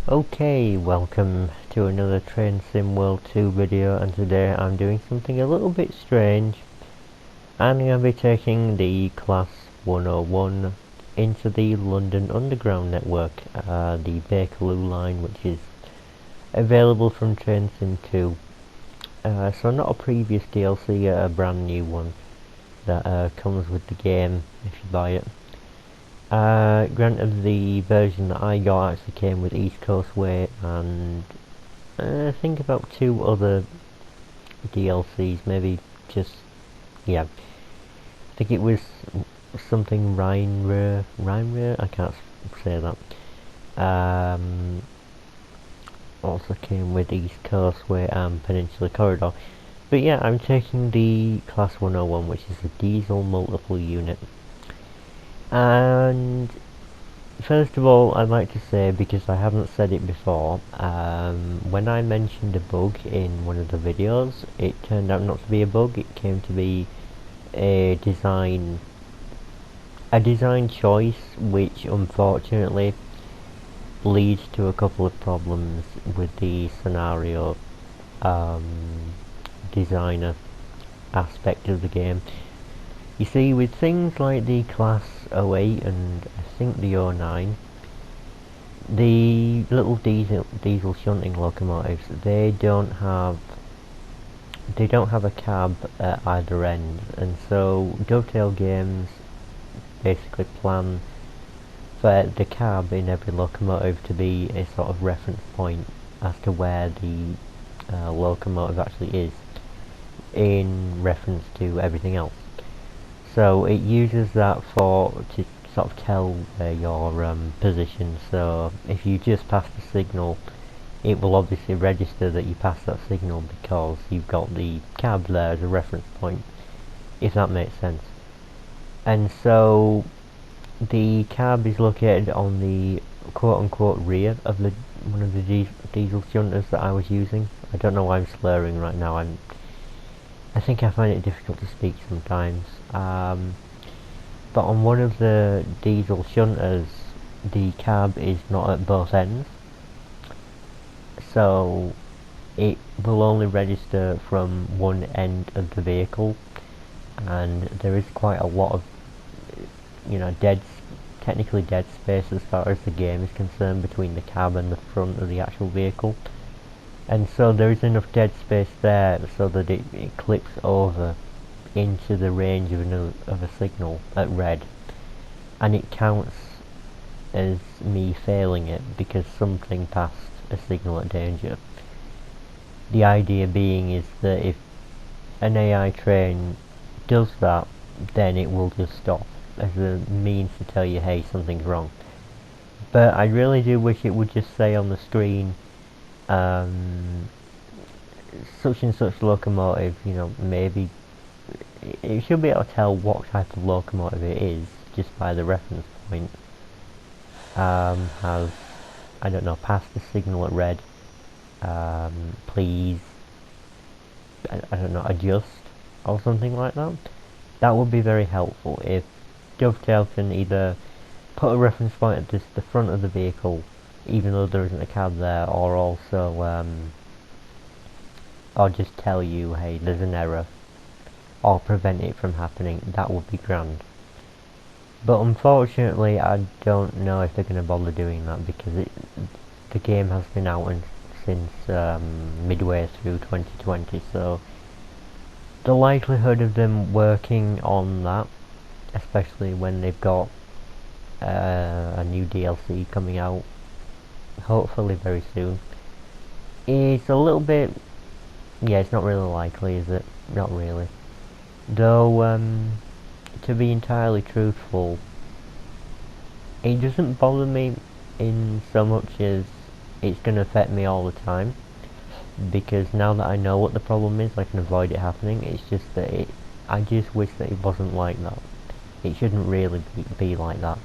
Okay, welcome to another Train Sim World 2 video, and today I'm doing something a little bit strange. I'm going to be taking the Class 101 into the London Underground network, the Bakerloo line, which is available from Train Sim 2. So not a previous DLC, a brand new one that comes with the game if you buy it. Granted, the version that I got actually came with East Coast Way and I think about 2 other DLCs, maybe just, yeah. I think it was something Rhine, I can't say that. Also came with East Coast Way and Peninsula Corridor. But yeah, I'm taking the Class 101, which is a diesel multiple unit. And first of all, I'd like to say, because I haven't said it before, when I mentioned a bug in one of the videos, it turned out not to be a bug. It came to be a design choice, which unfortunately leads to a couple of problems with the scenario designer aspect of the game. You see, with things like the Class 08 and I think the 09, the little diesel shunting locomotives, they don't have a cab at either end, and so Dovetail games basically plan for the cab in every locomotive to be a sort of reference point as to where the locomotive actually is in reference to everything else. So it uses that to sort of tell your position. So if you just pass the signal, it will obviously register that you passed that signal because you've got the cab there as a reference point, if that makes sense. And so the cab is located on the quote-unquote rear of one of the diesel shunters that I was using. I don't know why I'm slurring right now. I think I find it difficult to speak sometimes. But on one of the diesel shunters, the cab is not at both ends, so it will only register from one end of the vehicle, and there is quite a lot of, technically dead space as far as the game is concerned between the cab and the front of the actual vehicle. And so there is enough dead space there so that it clips over into the range of a signal at red, and it counts as me failing it because something passed a signal at danger. The idea being is that if an AI train does that, then it will just stop as a means to tell you, hey, something's wrong. But I really do wish it would just say on the screen, such and such locomotive, maybe it should be able to tell what type of locomotive it is just by the reference point. Has, I don't know, passed the signal at red, please, I don't know, adjust or something like that. That would be very helpful if Dovetail can either put a reference point at the front of the vehicle, even though there isn't a cab there, or also or just tell you, hey, there's an error, or prevent it from happening. That would be grand. But unfortunately, I don't know if they're going to bother doing that because the game has been out since midway through 2020, so the likelihood of them working on that, especially when they've got a new DLC coming out hopefully very soon, is a little bit, yeah, it's not really likely, is it? Not really. Though, to be entirely truthful, it doesn't bother me in so much as it's going to affect me all the time, because now that I know what the problem is, I can avoid it happening. It's just that I just wish that it wasn't like that. It shouldn't really be like that.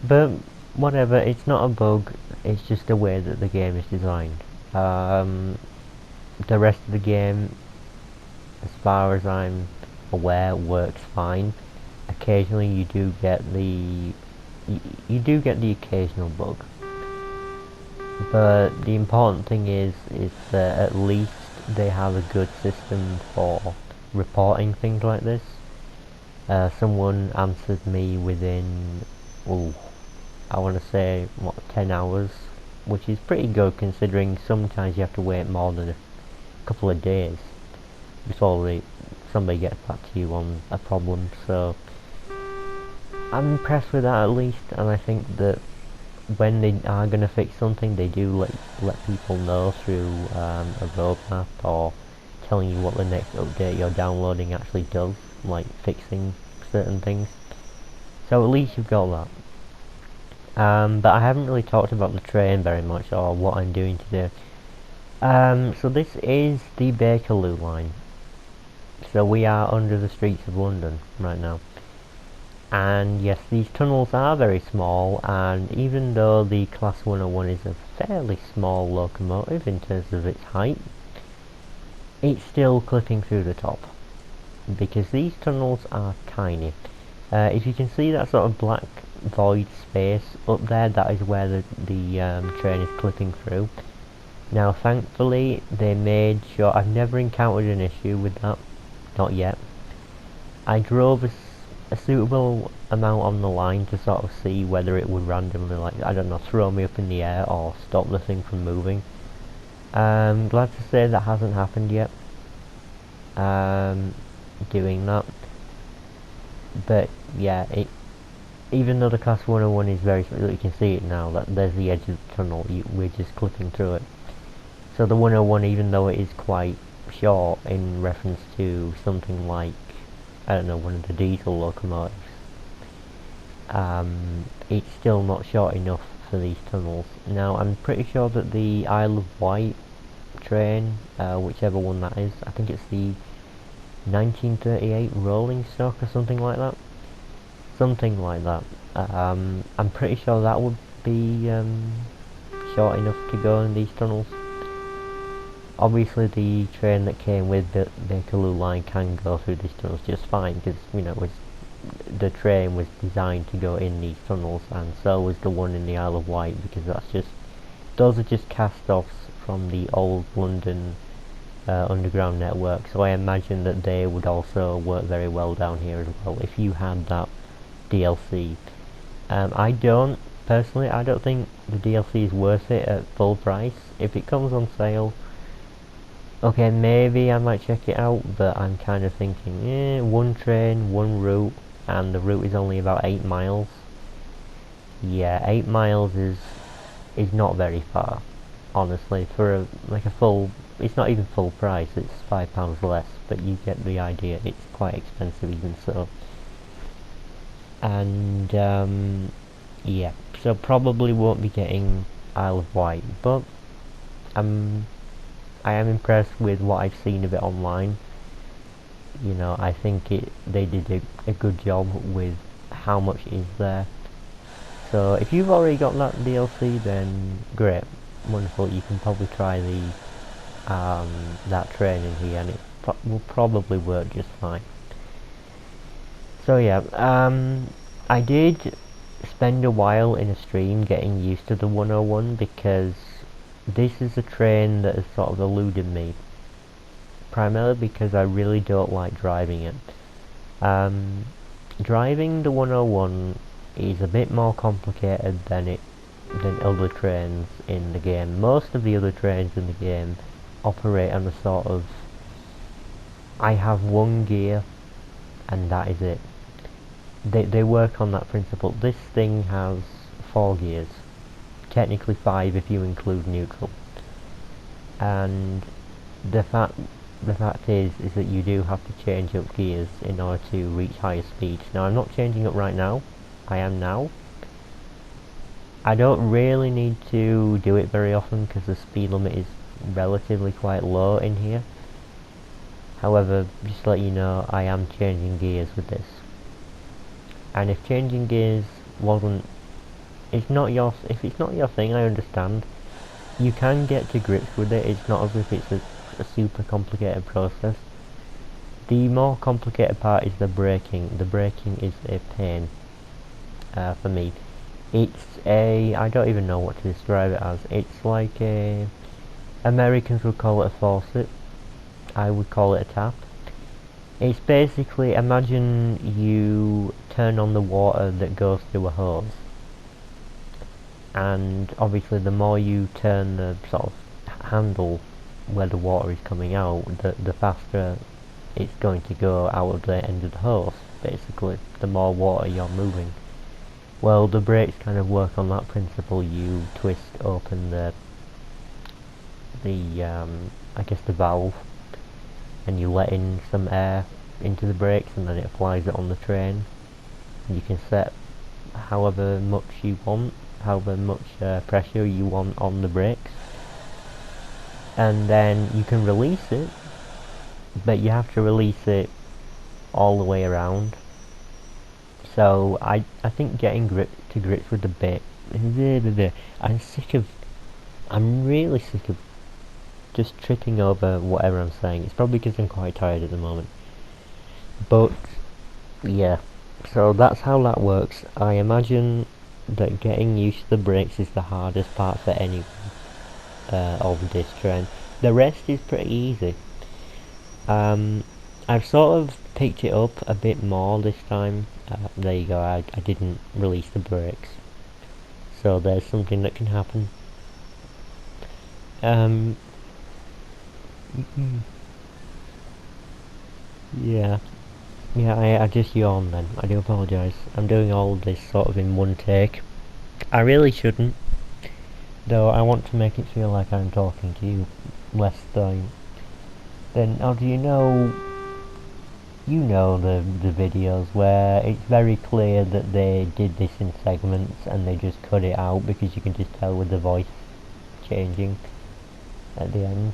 But whatever, it's not a bug, it's just the way that the game is designed. The rest of the game, as far as I'm aware, works fine. Occasionally you do get the occasional bug. But the important thing is that at least they have a good system for reporting things like this. Someone answered me within, oh, I want to say, what, 10 hours, which is pretty good considering sometimes you have to wait more than a couple of days before somebody gets back to you on a problem. So I'm impressed with that at least, and I think that when they are going to fix something, they do let people know through a roadmap or telling you what the next update you're downloading actually does, like fixing certain things. So at least you've got that. But I haven't really talked about the train very much or what I'm doing today. So this is the Bakerloo line. So we are under the streets of London right now. And yes, these tunnels are very small, and even though the Class 101 is a fairly small locomotive in terms of its height, it's still clipping through the top, because these tunnels are tiny. If you can see that sort of black void space up there, that is where the train is clipping through. Now thankfully they made sure, I've never encountered an issue with that, not yet. I drove a suitable amount on the line to sort of see whether it would randomly, like, I don't know, throw me up in the air or stop the thing from moving. Glad to say that hasn't happened yet. Doing that. But yeah, even though the Class 101 is very small, you can see it now, that there's the edge of the tunnel, we're just clipping through it. So the 101, even though it is quite short in reference to something like, I don't know, one of the diesel locomotives, it's still not short enough for these tunnels. Now I'm pretty sure that the Isle of Wight train, whichever one that is, I think it's the 1938 rolling stock or something like that. Something like that. I'm pretty sure that would be short enough to go in these tunnels. Obviously the train that came with the Bakerloo line can go through these tunnels just fine, because, you know, the train was designed to go in these tunnels, and so was the one in the Isle of Wight, because those are just cast-offs from the old London underground network, so I imagine that they would also work very well down here as well if you had that DLC. Personally, I don't think the DLC is worth it at full price. If it comes on sale, okay, maybe I might check it out, but I'm kind of thinking, one train, one route, and the route is only about 8 miles. Yeah, 8 miles is not very far, honestly. For like a full, it's not even full price, it's £5 less, but you get the idea, it's quite expensive even so. And yeah, so probably won't be getting Isle of Wight, but I am impressed with what I've seen of it online. You know, I think they did a good job with how much is there. So if you've already got that DLC, then great, wonderful. You can probably try that train in here, and it will probably work just fine. So yeah, I did spend a while in a stream getting used to the 101, because this is a train that has sort of eluded me, primarily because I really don't like driving it. Driving the 101 is a bit more complicated than other trains in the game. Most of the other trains in the game operate on a sort of, I have one gear and that is it. They work on that principle. This thing has 4 gears, technically 5 if you include neutral. And the fact is that you do have to change up gears in order to reach higher speeds. Now I'm not changing up right now. I am now. I don't really need to do it very often because the speed limit is relatively quite low in here. However, just to let you know, I am changing gears with this. And if changing gears if it's not your thing, I understand. You can get to grips with it. It's not as if it's a super complicated process. The more complicated part is the braking. The braking is a pain for me. I don't even know what to describe it as. It's like Americans would call it a faucet. I would call it a tap. It's basically, imagine you turn on the water that goes through a hose, and obviously the more you turn the sort of handle where the water is coming out, the faster it's going to go out of the end of the hose, basically, the more water you're moving. Well, the brakes kind of work on that principle. You twist open I guess the valve, and you let in some air into the brakes, and then it applies it on the train. You can set however much you want, however much pressure you want on the brakes, and then you can release it, but you have to release it all the way around. So I think getting to grips with the bit, I'm really sick of just tripping over whatever I'm saying. It's probably because I'm quite tired at the moment. But yeah, so that's how that works. I imagine that getting used to the brakes is the hardest part for anyone of this train. The rest is pretty easy. I've sort of picked it up a bit more this time. There you go, I didn't release the brakes. So there's something that can happen. Yeah. Yeah, I just yawned then. I do apologise. I'm doing all of this sort of in one take. I really shouldn't, though I want to make it feel like I'm talking to you less than... Then, oh, do you know the videos where it's very clear that they did this in segments and they just cut it out because you can just tell with the voice changing at the end.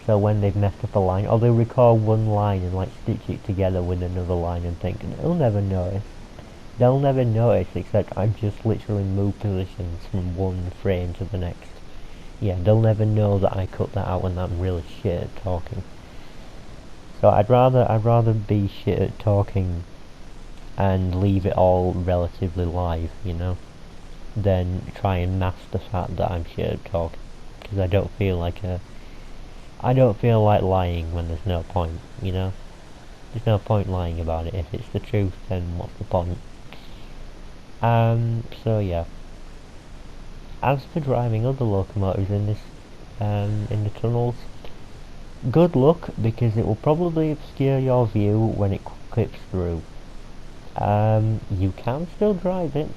So when they've messed up a line, or they'll record one line and like stitch it together with another line and think, they'll never notice. They'll never notice, except I've just literally moved positions from one frame to the next. Yeah, they'll never know that I cut that out when I'm really shit at talking. So I'd rather be shit at talking and leave it all relatively live, you know, than try and mask the fact that I'm shit at talking, because I don't feel like lying when there's no point, you know. There's no point lying about it. If it's the truth, then what's the point? So yeah. As for driving other locomotives in this, in the tunnels, good luck, because it will probably obscure your view when it clips through. You can still drive it.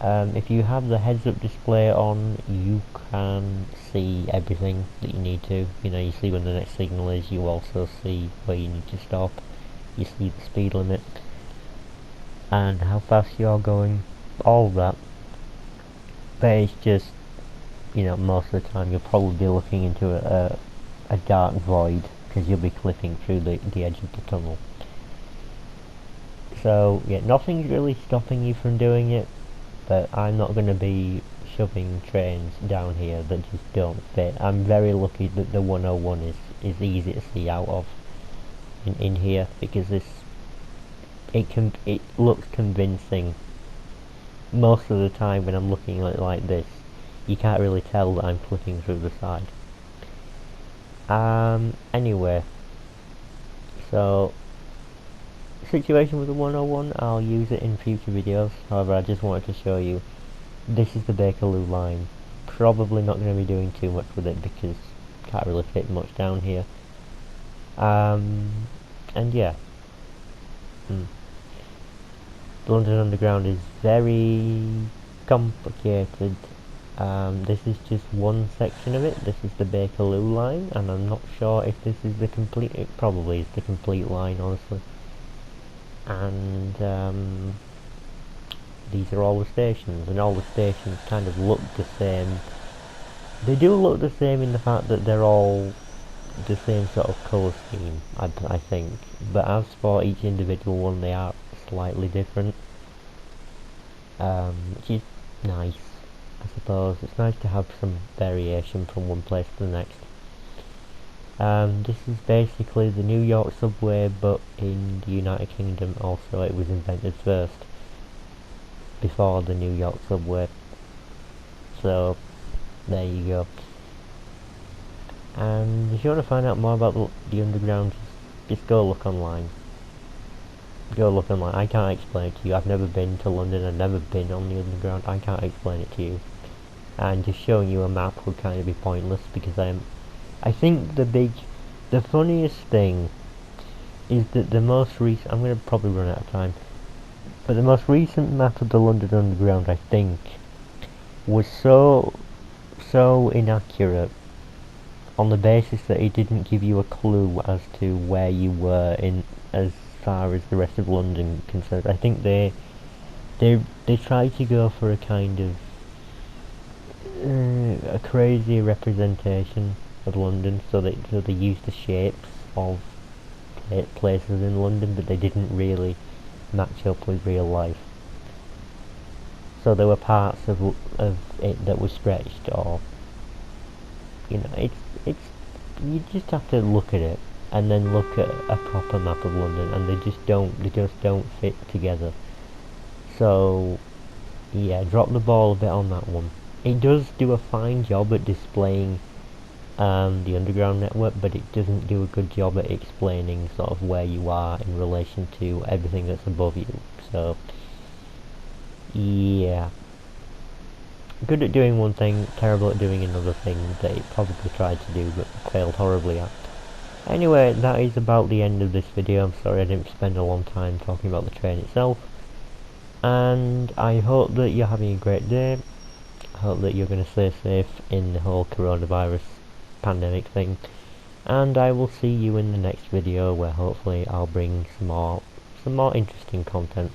If you have the heads-up display on, you can see everything that you need to. You know, you see when the next signal is, you also see where you need to stop, you see the speed limit, and how fast you're going, all of that. But it's just, you know, most of the time you'll probably be looking into a dark void, because you'll be clipping through the edge of the tunnel. So, yeah, nothing's really stopping you from doing it, but I'm not going to be shoving trains down here that just don't fit. I'm very lucky that the 101 is easy to see out of in here, because it looks convincing. Most of the time when I'm looking at it like this, you can't really tell that I'm clipping through the side. Anyway, so situation with the 101, I'll use it in future videos. However, I just wanted to show you, this is the Bakerloo line. Probably not going to be doing too much with it because can't really fit much down here. And yeah, the London Underground is very complicated. This is just one section of it. This is the Bakerloo line, and I'm not sure if this is the complete. It probably is the complete line, honestly. And these are all the stations, and all the stations kind of look the same. They do look the same in the fact that they're all the same sort of colour scheme, I think. But as for each individual one, they are slightly different, which is nice, I suppose. It's nice to have some variation from one place to the next. This is basically the New York subway, but in the United Kingdom also. It was invented first. before the New York subway. So there you go. And if you want to find out more about the underground, just go look online. Go look online. I can't explain it to you. I've never been to London. I've never been on the underground. I can't explain it to you. And just showing you a map would kind of be pointless, because I think the funniest thing is that the most recent, I'm going to probably run out of time, but the most recent map of the London Underground, I think, was so inaccurate on the basis that it didn't give you a clue as to where you were in as far as the rest of London concerned. I think they tried to go for a kind of a crazy representation of London, so they used the shapes of places in London, but they didn't really match up with real life. So there were parts of it that were stretched, or it's you just have to look at it and then look at a proper map of London, and they just don't fit together. So yeah, drop the ball a bit on that one. It does do a fine job at displaying the underground network, but it doesn't do a good job at explaining sort of where you are in relation to everything that's above you. So yeah, good at doing one thing, terrible at doing another thing that it probably tried to do but failed horribly at. Anyway, that is about the end of this video. I'm sorry I didn't spend a long time talking about the train itself, and I hope that you're having a great day. I hope that you're going to stay safe in the whole coronavirus pandemic thing, and I will see you in the next video, where hopefully I'll bring some more interesting content.